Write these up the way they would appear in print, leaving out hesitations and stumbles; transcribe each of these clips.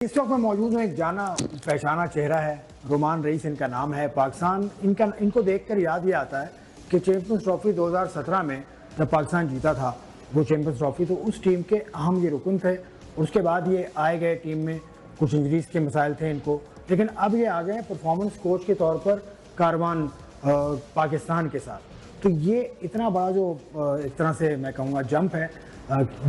इस वक्त मैं मौजूद हूँ, एक जाना पहचाना चेहरा है, रोमान रईस इनका नाम है। पाकिस्तान इनको देखकर याद ये आता है कि चैंपियंस ट्रॉफी 2017 में जब पाकिस्तान जीता था वो चैंपियंस ट्रॉफी, तो उस टीम के अहम ये रुकन थे। उसके बाद ये आए गए, टीम में कुछ इंजरीज के मसाइल थे इनको, लेकिन अब ये आ गए हैं परफॉर्मेंस कोच के तौर पर कारवान पाकिस्तान के साथ। तो ये इतना बड़ा जो एक तरह से मैं कहूँगा जंप है,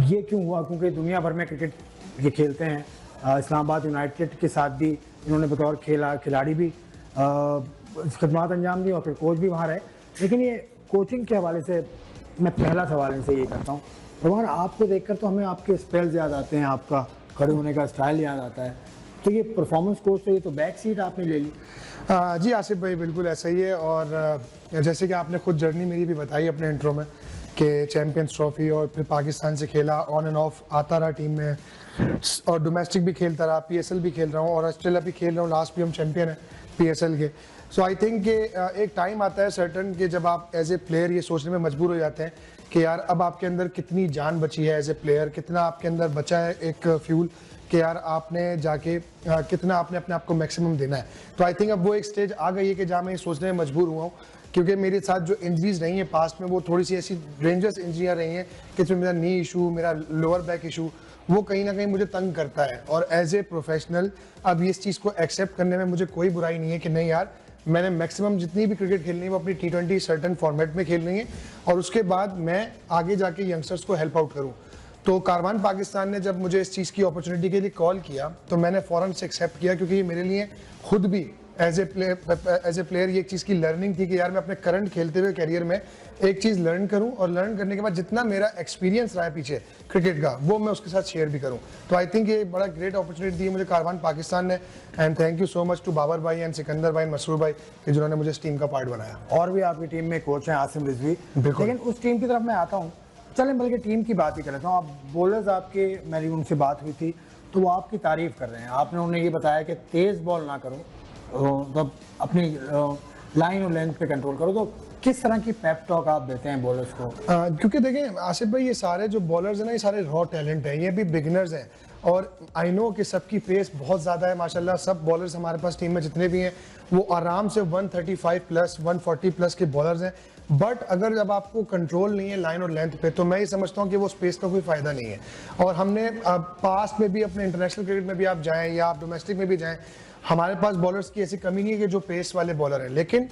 ये क्यों हुआ? क्योंकि दुनिया भर में क्रिकेट ये खेलते हैं, इस्लामाबाद यूनाइटेड के साथ भी इन्होंने बतौर खिलाड़ी भी खिदमत अंजाम दी और फिर कोच भी वहाँ रहे। लेकिन ये कोचिंग के हवाले से मैं पहला सवाल इनसे ये करता हूँ, रोमान आपको देखकर तो हमें आपके स्पेल्स याद आते हैं, आपका खड़े होने का स्टाइल याद आता है, तो ये परफॉर्मेंस कोच तो ये तो बैक सीट आपने ले ली। जी आसिफ भाई, बिल्कुल ऐसा ही है। और जैसे कि आपने खुद जर्नी मेरी भी बताई अपने इंट्रो में कि चैंपियंस ट्रॉफी और फिर पाकिस्तान से खेला, ऑन एंड ऑफ आता रहा टीम में, और डोमेस्टिक भी खेलता रहा, पीएसएल भी खेल रहा हूँ और ऑस्ट्रेलिया भी खेल रहा हूँ। लास्ट भी हम चैंपियन हैं पीएसएल के। सो आई थिंक कि एक टाइम आता है सर्टन कि जब आप एज ए प्लेयर ये सोचने में मजबूर हो जाते हैं कि यार अब आपके अंदर कितनी जान बची है एज ए प्लेयर, कितना आपके अंदर बचा है एक फ्यूल कि यार आपने जाके कितना आपने अपने आप को मैक्सिमम देना है। तो आई थिंक अब वो एक स्टेज आ गई है कि जहाँ मैं ये सोचने में मजबूर हुआ हूँ, क्योंकि मेरे साथ जो इंजरीज रही हैं पास्ट में वो थोड़ी सी ऐसी डेंजरस इंजरियाँ रही हैं कि इसमें मेरा नी इशू, मेरा लोअर बैक इशू, वो कहीं ना कहीं मुझे तंग करता है। और एज ए प्रोफेशनल अब इस चीज़ को एक्सेप्ट करने में मुझे कोई बुराई नहीं है कि नहीं यार, मैंने मैक्सिमम जितनी भी क्रिकेट खेलनी है वो अपनी T20 सर्टन फॉर्मेट में खेलनी है और उसके बाद मैं आगे जाके यंगस्टर्स को हेल्प आउट करूँ। तो कारवान पाकिस्तान ने जब मुझे इस चीज़ की अपॉर्चुनिटी के लिए कॉल किया तो मैंने फ़ौरन से एक्सेप्ट किया, क्योंकि ये मेरे लिए खुद भी एज ए प्लेयर ये एक चीज़ की लर्निंग थी कि यार मैं अपने करंट खेलते हुए करियर में एक चीज़ लर्न करूं और लर्न करने के बाद जितना मेरा एक्सपीरियंस रहा है पीछे क्रिकेट का वो मैं उसके साथ शेयर भी करूं। तो आई थिंक ये बड़ा ग्रेट अपॉर्चुनिटी दी है मुझे कारवान पाकिस्तान ने, and thank you so much to Babar भाई एंड सिकंदर भाई एंड मसरूर भाई कि जिन्होंने मुझे इस टीम का पार्ट बनाया। और भी आपकी टीम में कोच हैं आसिम रिजवी, लेकिन उस टीम की तरफ मैं आता हूँ। चलें बल्कि टीम की बात ही कर लेता हूँ। आप बॉलर्स आपके, मेरी उनसे बात हुई थी तो वो आपकी तारीफ़ कर रहे हैं। आपने उन्हें ये बताया कि तेज़ बॉल ना करो, तब अपनी लाइन और लेंथ पे कंट्रोल करो। तो किस तरह की पेप टॉक आप देते हैं बॉलर्स को? क्योंकि देखें आसिफ भाई, ये सारे जो बॉलर्स हैं ना, ये सारे रॉ टैलेंट हैं, ये भी बिगिनर्स हैं और आई नो कि सबकी पेस बहुत ज़्यादा है माशाल्लाह। सब बॉलर्स हमारे पास टीम में जितने भी हैं वो आराम से 135 प्लस 140 प्लस के बॉलर्स हैं। बट अगर जब आपको कंट्रोल नहीं है लाइन और लेंथ पे तो मैं ये समझता हूँ कि वो स्पेस का कोई फ़ायदा नहीं है। और हमने पास्ट में भी अपने इंटरनेशनल क्रिकेट में भी आप जाएँ या आप डोमेस्टिक में भी जाएँ, हमारे पास बॉलर्स की ऐसी कमी नहीं है कि जो पेस वाले बॉलर हैं, लेकिन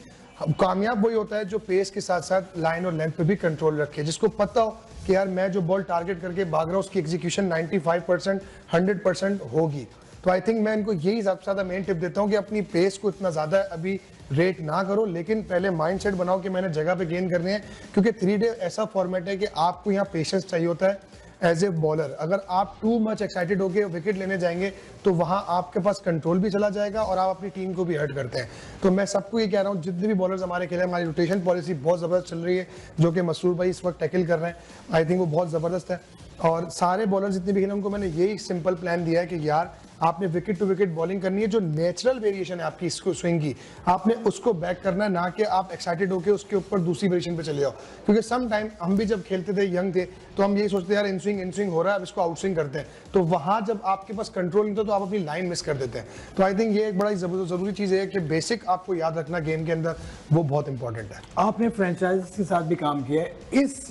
कामयाब वही होता है जो पेस के साथ साथ लाइन और लेंथ पे भी कंट्रोल रखे, जिसको पता हो कि यार मैं जो बॉल टारगेट करके भाग रहा हूँ उसकी एग्जीक्यूशन 95% 100% होगी। तो आई थिंक मैं इनको यही सबसे ज़्यादा मेन टिप देता हूँ कि अपनी पेस को इतना ज़्यादा अभी रेट ना करो, लेकिन पहले माइंडसेट बनाओ कि मैंने जगह पे गेंद करनी है, क्योंकि 3 डे ऐसा फॉर्मेट है कि आपको यहाँ पेशेंस चाहिए होता है एज ए बॉलर। अगर आप टू मच एक्साइटेड होकर विकेट लेने जाएंगे तो वहां आपके पास कंट्रोल भी चला जाएगा और आप अपनी टीम को भी हर्ट करते हैं। तो मैं सबको ये कह रहा हूँ, जितने भी बॉलर्स हमारे खेले, हमारी रोटेशन पॉलिसी बहुत ज़बरदस्त चल रही है जो कि मसरूर भाई इस वक्त टैकल कर रहे हैं। आई थिंक वो बहुत ज़बरदस्त है और सारे बॉलर जितने भी खेले उनको मैंने यही सिंपल प्लान दिया है कि यार आपने विकेट टू विकेट बॉलिंग करनी है, जो नेचुरल वेरिएशन है आपकी स्विंग की आपने उसको बैक करना है, ना कि आप एक्साइटेड होकर उसके ऊपर दूसरी वेरिएशन पे चले जाओ। क्योंकि सम टाइम हम भी जब खेलते थे, यंग थे, तो हम यही सोचते यार इन स्विंग हो रहा है, अब इसको आउट स्विंग करते हैं, तो वहां जब आपके पास कंट्रोल नहीं था तो आप अपनी लाइन मिस कर देते हैं। तो आई थिंक ये एक बड़ा जरूरी चीज़ है कि बेसिक आपको याद रखना गेम के अंदर, वो बहुत इंपॉर्टेंट है। आपने फ्रेंचाइज के साथ भी काम किया है, इस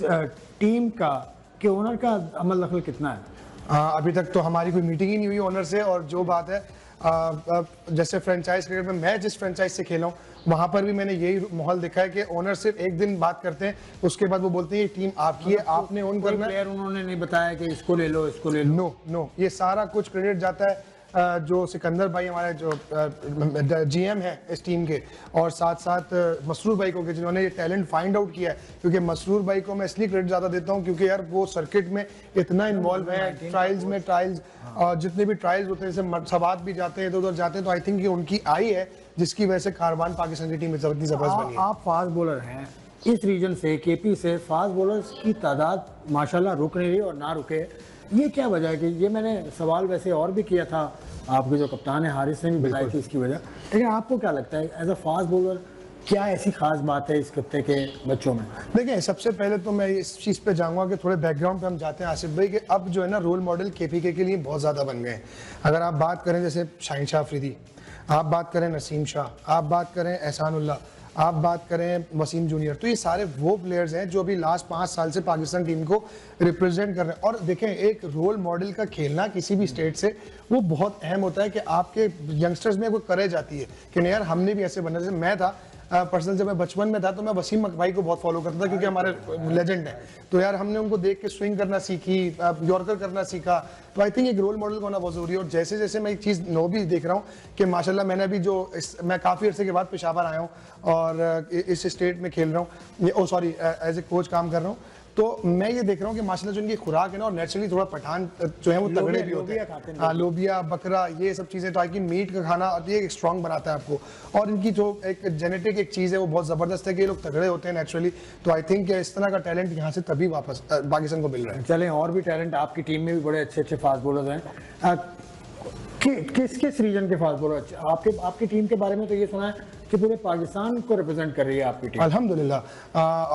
टीम का के ओनर का अमल दखल कितना है? अभी तक तो हमारी कोई मीटिंग ही नहीं हुई ओनर से, और जो बात है जैसे फ्रेंचाइज क्रिकेट में मैं जिस फ्रेंचाइज से खेला हूँ वहाँ पर भी मैंने यही माहौल देखा है कि ओनर सिर्फ एक दिन बात करते हैं, उसके बाद वो बोलते हैं ये टीम आपकी है, आपने ओन करना है। प्लेयर उन्होंने नहीं बताया कि इसको ले लो, इसको ले लो? नो, ये सारा कुछ क्रेडिट जाता है जो सिकंदर भाई हमारे जो GM है इस टीम के, और साथ साथ मसरूर भाई को, जिन्होंने ये टैलेंट फाइंड आउट किया है। क्योंकि मसरूर भाई को मैं इसलिए क्रेडिट ज़्यादा देता हूँ क्योंकि यार वो सर्किट में इतना इन्वॉल्व है, ट्रायल्स और जितने भी ट्रायल्स होते हैं जैसे सवात भी जाते हैं, इधर उधर जाते हैं, तो आई थिंक ये उनकी आई है जिसकी वजह से कारवान पाकिस्तान की टीम इतनी जबरदस्त बनी है। आप फास्ट बॉलर हैं, इस रीजन से KP से फास्ट बॉलर्स की तादाद माशाल्लाह रुक नहीं रही और ना रुके, ये क्या वजह है? कि ये मैंने सवाल वैसे और भी किया था, आपके जो कप्तान है हारिस ने भी बताई थी इसकी वजह, लेकिन आपको क्या लगता है एज अ फास्ट बॉलर क्या ऐसी खास बात है इस खत्ते के बच्चों में? देखिए, सबसे पहले तो मैं इस चीज़ पे जाऊंगा कि थोड़े बैकग्राउंड पे हम जाते हैं आसिफ भाई, कि अब जो है ना रोल मॉडल केपीके के लिए बहुत ज़्यादा बन गए हैं। अगर आप बात करें जैसे शाहीन शाह अफरीदी, आप बात करें नसीम शाह, आप बात करें एहसानुल्लाह, आप बात करें वसीम जूनियर, तो ये सारे वो प्लेयर्स हैं जो अभी लास्ट 5 साल से पाकिस्तान टीम को रिप्रेजेंट कर रहे हैं। और देखें, एक रोल मॉडल का खेलना किसी भी स्टेट से वो बहुत अहम होता है कि आपके यंगस्टर्स में कोई करेज आती है कि नहीं यार हमने भी ऐसे बनना। जैसे मैं था पर्सनल, जब मैं बचपन में था तो मैं वसीम भाई को बहुत फॉलो करता था क्योंकि हमारे लेजेंड हैं, तो यार हमने उनको देख के स्विंग करना सीखी, यॉर्कर करना सीखा। तो आई थिंक एक रोल मॉडल होना बहुत जरूरी है। और जैसे जैसे मैं एक चीज़ नो भी देख रहा हूँ कि माशाल्लाह मैंने अभी मैं काफ़ी अर्से के बाद पेशावर आया हूँ और इस स्टेट में खेल रहा हूँ, एज ए कोच काम कर रहा हूँ, तो मैं ये देख रहा हूँ कि माशाल्लाह जो इनकी खुराक है ना, और नेचुरली थोड़ा पठान जो है वो तगड़े भी होते हैं। हाँ, लोबिया, बकरा, ये सब चीज़ें, तो आई मीट का खाना ये स्ट्रॉन्ग बनाता है आपको। और इनकी जो एक जेनेटिक एक चीज़ है वो बहुत ज़बरदस्त है कि ये लोग तगड़े होते हैं नेचुरली। तो आई थिंक इस तरह का टैलेंट यहाँ से तभी वापस पाकिस्तान को मिल रहा है। चलें, और भी टैलेंट आपकी टीम में भी बड़े अच्छे अच्छे फास्ट बॉलर हैं। किस किस रीजन के फास्ट बॉलर आपकी टीम के बारे में तो ये सुना है कि पूरे पाकिस्तान को रिप्रेजेंट कर रही है आपकी टीम? अल्हम्दुलिल्लाह,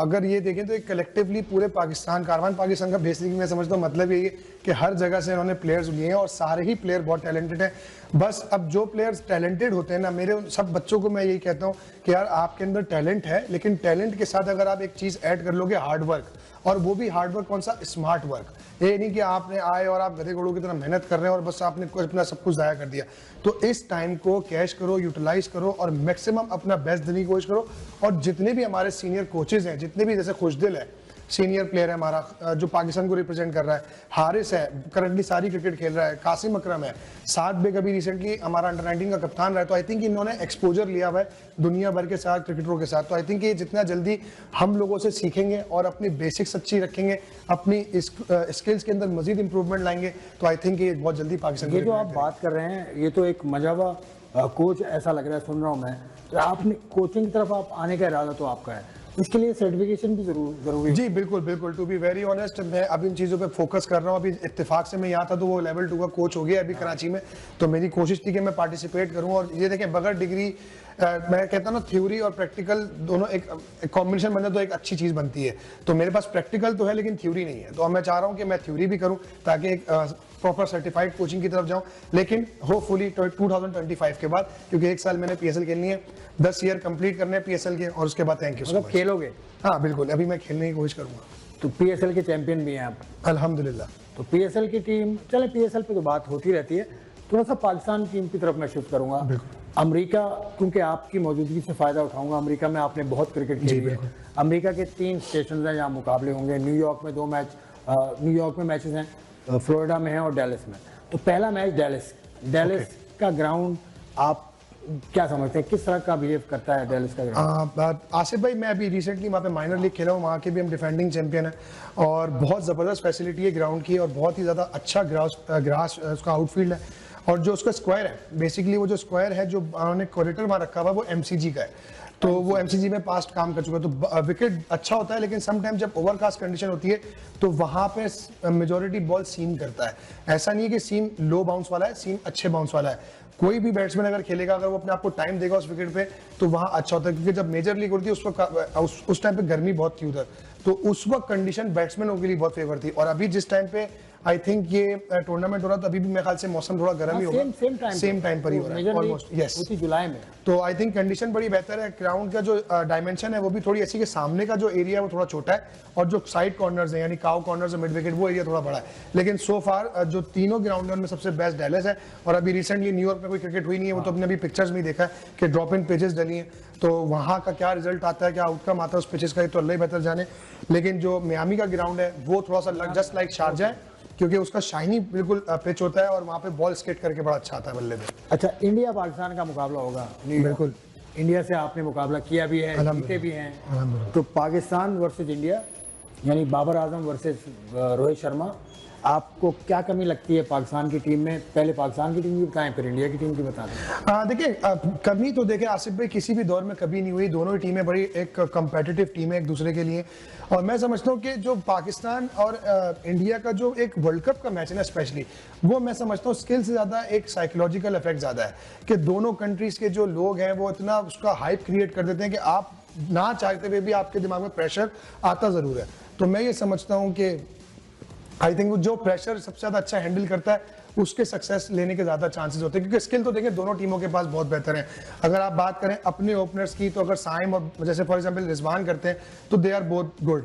अगर ये देखें तो एक कलेक्टिवली पूरे पाकिस्तान, कारवान पाकिस्तान का बेसिकली मैं समझता हूँ मतलब यही है कि हर जगह से इन्होंने प्लेयर्स लिए हैं और सारे ही प्लेयर बहुत टैलेंटेड हैं। बस अब जो प्लेयर्स टैलेंटेड होते हैं ना, मेरे सब बच्चों को मैं यही कहता हूँ कि यार आपके अंदर टैलेंट है, लेकिन टैलेंट के साथ अगर आप एक चीज़ ऐड कर लोगे, हार्ड वर्क, और वो भी हार्ड वर्क कौन सा, स्मार्ट वर्क। ये नहीं कि आपने आए और आप गधे घोड़ों की तरह मेहनत कर रहे हैं और बस आपने अपना सब कुछ ज़ाया कर दिया। तो इस टाइम को कैश करो, यूटिलाइज करो और मैक्सिमम अपना बेस्ट देने की कोशिश करो। और जितने भी हमारे सीनियर कोचेज हैं, जितने भी, जैसे खुशदिल है सीनियर प्लेयर है हमारा जो पाकिस्तान को रिप्रेजेंट कर रहा है, हारिस है करंटली सारी क्रिकेट खेल रहा है, कासिम अकरम है, साद बेग अभी रिसेंटली हमारा अंडर 19 का कप्तान रहा है। तो आई थिंक इन्होंने एक्सपोजर लिया हुआ है दुनिया भर के साथ क्रिकेटरों के साथ। तो आई थिंक ये जितना जल्दी हम लोगों से सीखेंगे और अपनी बेसिक्स अच्छी रखेंगे, अपनी स्किल्स के अंदर मजीद इंप्रूवमेंट लाएंगे, तो आई थिंक ये बहुत जल्दी पाकिस्तान ये जो आप बात कर रहे हैं ये तो एक मजावा कोच ऐसा लग रहा है, सुन रहा हूँ मैं। तो आपने कोचिंग की तरफ आप आने का इरादा तो आपका है, इसके लिए सर्टिफिकेशन भी जरूरी है? जी बिल्कुल बिल्कुल, टू बी वेरी ऑनेस्ट मैं अभी इन चीज़ों पे फोकस कर रहा हूँ। अभी इत्तेफाक से मैं यहाँ था तो वो लेवल 2 का कोच हो गया अभी कराची में, तो मेरी कोशिश थी कि मैं पार्टिसिपेट करूँ। और ये देखें, बगैर डिग्री मैं कहता हूँ ना, थ्योरी और प्रैक्टिकल दोनों एक कॉम्बिनेशन बने तो एक अच्छी चीज़ बनती है। तो मेरे पास प्रैक्टिकल तो है लेकिन थ्योरी नहीं है, तो अब मैं चाह रहा हूँ कि मैं थ्योरी भी करूँ ताकि एक प्रॉपर सर्टिफाइड कोचिंग की तरफ जाऊं। लेकिन होपफुली 2025 के बाद, क्योंकि 1 साल मैंने पीएसएल खेलनी है, 10 ईयर कंप्लीट करने हैं पीएसएल के, और उसके बाद थैंक यू। मतलब खेलोगे? हाँ बिल्कुल, अभी मैं खेलने की कोशिश करूंगा। तो पीएसएल के चैंपियन भी हैं आप? अल्हम्दुलिल्लाह। तो पीएसएल की टीम, चले पीएसएल पे तो बात होती रहती है, थोड़ा सा पाकिस्तान टीम की तरफ मैं शिफ्ट करूंगा। अमेरिका, क्योंकि आपकी मौजूदगी से फायदा उठाऊंगा। अमेरिका में आपने बहुत क्रिकेट खेली है। अमेरिका के 3 स्टेशन हैं जहाँ मुकाबले होंगे। न्यूयॉर्क में 2 मैच, न्यूयॉर्क में मैचेस हैं, फ्लोरिडा में है और डेलिस में। तो पहला मैच डेलिस का ग्राउंड आप क्या समझते हैं, किस तरह का बिहेव करता है डेलिस का ग्राउंड? आसिफ भाई, मैं अभी रिसेंटली वहाँ पे माइनर लीग खेला हूँ, वहाँ के भी हम डिफेंडिंग चैंपियन है और बहुत ज़बरदस्त फैसिलिटी है ग्राउंड की और बहुत ही ज़्यादा अच्छा ग्रास उसका आउटफील्ड है। और जो उसका स्क्वायर है, बेसिकली वो जो स्क्वायर है जो उन्होंने कॉरिडोर वहाँ रखा हुआ है वो एमसीजी का है, तो वो एमसीजी में पास्ट काम कर चुका है। तो विकेट अच्छा होता है, लेकिन समटाइम जब ओवरकास्ट कंडीशन होती है तो वहाँ पे मेजॉरिटी बॉल सीम करता है। ऐसा नहीं है कि सीम लो बाउंस वाला है, सीम अच्छे बाउंस वाला है। कोई भी बैट्समैन अगर खेलेगा, अगर वो अपने आप को टाइम देगा उस विकेट पे, तो वहाँ अच्छा होता है। क्योंकि जब मेजर लीग होती है उस टाइम पे गर्मी बहुत थी उधर, तो उस वक्त कंडीशन बैट्समैनों के लिए बहुत फेवर थी। और अभी जिस टाइम पे आई थिंक ये टूर्नामेंट हो रहा था, अभी भी मेरे ख्याल से मौसम थोड़ा गर्म ही होगा, सेम टाइम पर ही हो रहा है ऑलमोस्ट, यस, जुलाई में। तो आई थिंक कंडीशन बड़ी बेहतर है। ग्राउंड का जो डायमेंशन है वो भी थोड़ी ऐसी कि सामने का जो एरिया है वो थोड़ा छोटा है और जो साइड कॉर्नर्स है यानी काउ कॉर्नर्स और मिड विकेट वो एरिया थोड़ा बड़ा है। लेकिन सो फार जो तीनों ग्राउंड में सबसे बेस्ट डेलिस है। और अभी रिसेंटली न्यूयॉर्क में कोई क्रिकेट हुई नहीं है, वो तो अपने अभी पिक्चर्स में देखा है कि ड्रॉप इन पिचेस डली हैं, तो वहाँ का क्या रिजल्ट आता है, क्या आउटकम आता है उस पिचेस का, ये तो अल्लाह ही बेहतर जाने। लेकिन जो मियामी का ग्राउंड है वो थोड़ा सा जस्ट लाइक शारजा है, क्योंकि उसका शाइनी बिल्कुल पिच होता है और वहाँ पे बॉल स्केट करके बड़ा अच्छा आता है बल्ले पे। अच्छा, इंडिया पाकिस्तान का मुकाबला होगा? बिल्कुल, इंडिया से आपने मुकाबला किया भी है, जीते भी हैं। तो पाकिस्तान वर्सेस इंडिया यानी बाबर आजम वर्सेस रोहित शर्मा, आपको क्या कमी लगती है पाकिस्तान की टीम में? पहले पाकिस्तान की टीम की बताएं, फिर इंडिया की टीम की बता दें। देखिए कमी तो देखिए आसिफ भाई किसी भी दौर में कभी नहीं हुई। दोनों ही टीमें बड़ी एक कंपेटिटिव टीम है एक दूसरे के लिए। और मैं समझता हूँ कि जो पाकिस्तान और इंडिया का जो एक वर्ल्ड कप का मैच है ना स्पेशली, वो मैं समझता हूँ स्किल से ज़्यादा एक साइकोलॉजिकल इफेक्ट ज़्यादा है कि दोनों कंट्रीज़ के जो लोग हैं वो इतना उसका हाइप क्रिएट कर देते हैं कि आप ना चाहते हुए भी आपके दिमाग में प्रेशर आता ज़रूर है। तो मैं ये समझता हूँ कि आई थिंक जो प्रेशर सबसे ज्यादा अच्छा हैंडल करता है उसके सक्सेस लेने के ज्यादा चांसेस होते हैं, क्योंकि स्किल तो देखिए दोनों टीमों के पास बहुत बेहतर है। अगर आप बात करें अपने ओपनर्स की तो अगर साइम और जैसे फॉर एग्जांपल रिजवान करते हैं तो दे आर बोथ गुड।